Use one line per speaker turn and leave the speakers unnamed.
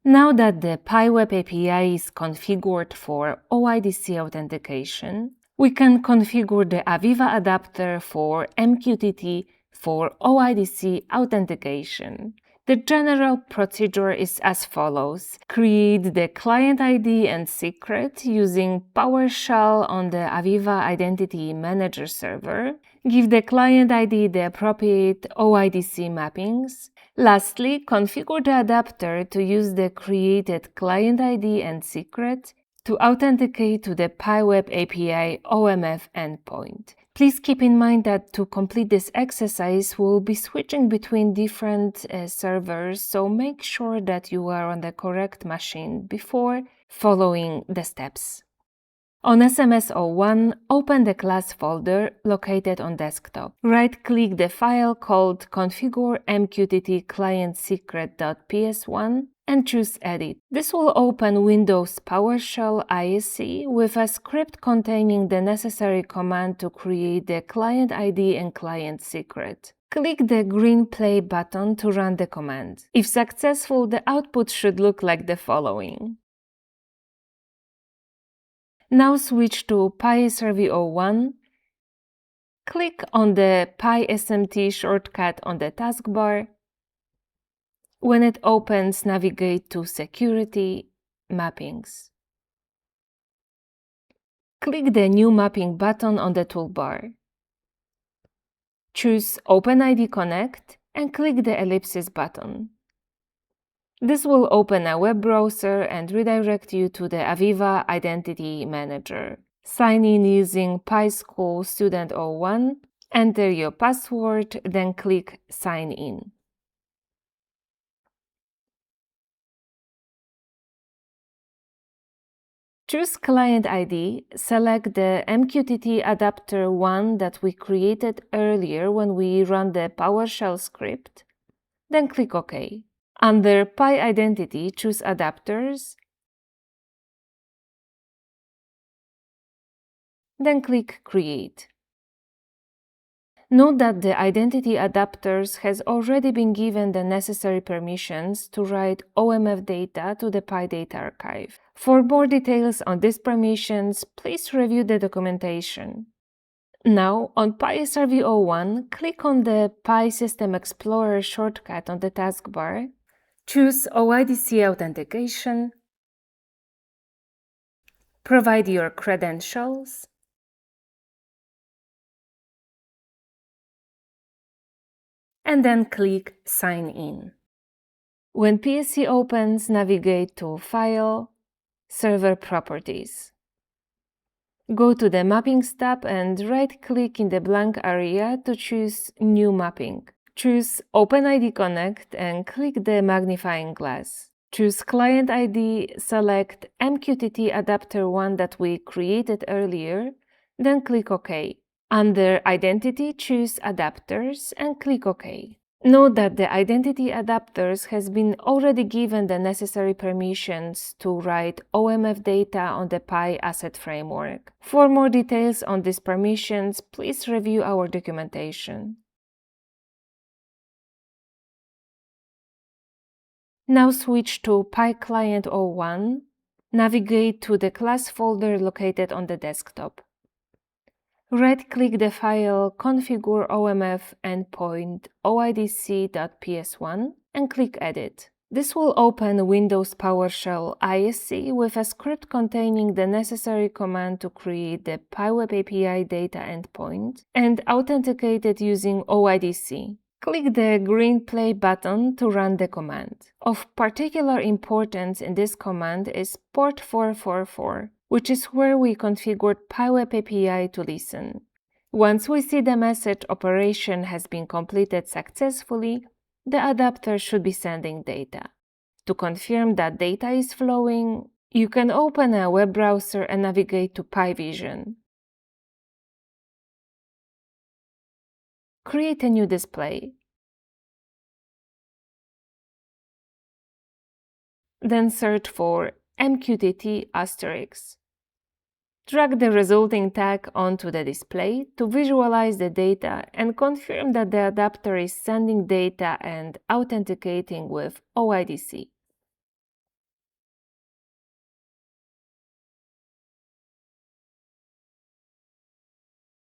Now that the PyWeb API is configured for OIDC authentication, we can configure the AVEVA adapter for MQTT for OIDC authentication. The general procedure is as follows. Create the client ID and secret using PowerShell on the AVEVA Identity Manager server. Give the client ID the appropriate OIDC mappings. Lastly, configure the adapter to use the created client ID and secret to authenticate to the PyWeb API OMF endpoint. Please keep in mind that to complete this exercise, we'll be switching between different servers, so make sure that you are on the correct machine before following the steps. On SMS01, open the class folder located on desktop. Right-click the file called configure MQTT client secret.ps1 and choose Edit. This will open Windows PowerShell ISC with a script containing the necessary command to create the client ID and client secret. Click the green play button to run the command. If successful, the output should look like the following. Now switch to PySRV01. Click on the PySMT shortcut on the taskbar. When it opens, navigate to Security, Mappings. Click the New Mapping button on the toolbar. Choose OpenID Connect and click the ellipsis button. This will open a web browser and redirect you to the AVEVA Identity Manager. Sign in using PySchool Student 01, enter your password, then click Sign in. Choose Client ID, select the MQTT adapter 1 that we created earlier when we run the PowerShell script, then click OK. Under PyIdentity, choose Adapters, then click Create. Note that the Identity Adapters has already been given the necessary permissions to write OMF data to the PyData archive. For more details on these permissions, please review the documentation. Now, on PySRV01, click on the PySystem Explorer shortcut on the taskbar, choose OIDC authentication, provide your credentials, and then click Sign in. When PSC opens, navigate to File, Server Properties. Go to the Mappings tab and right-click in the blank area to choose New Mapping. Choose OpenID Connect and click the magnifying glass. Choose Client ID, select MQTT Adapter 1 that we created earlier, then click OK. Under Identity, choose Adapters and click OK. Note that the Identity Adapters has been already given the necessary permissions to write OMF data on the PyAsset framework. For more details on these permissions, please review our documentation. Now switch to PyClient01. Navigate to the class folder located on the desktop. Right-click the file configure OMF endpoint OIDC.ps1 and click Edit. This will open Windows PowerShell ISC with a script containing the necessary command to create the PyWeb API data endpoint and authenticate it using OIDC. Click the green play button to run the command. Of particular importance in this command is port 444, which is where we configured PyWeb API to listen. Once we see the message operation has been completed successfully, the adapter should be sending data. To confirm that data is flowing, you can open a web browser and navigate to PyVision. Create a new display. Then search for MQTT *. Drag the resulting tag onto the display to visualize the data and confirm that the adapter is sending data and authenticating with OIDC.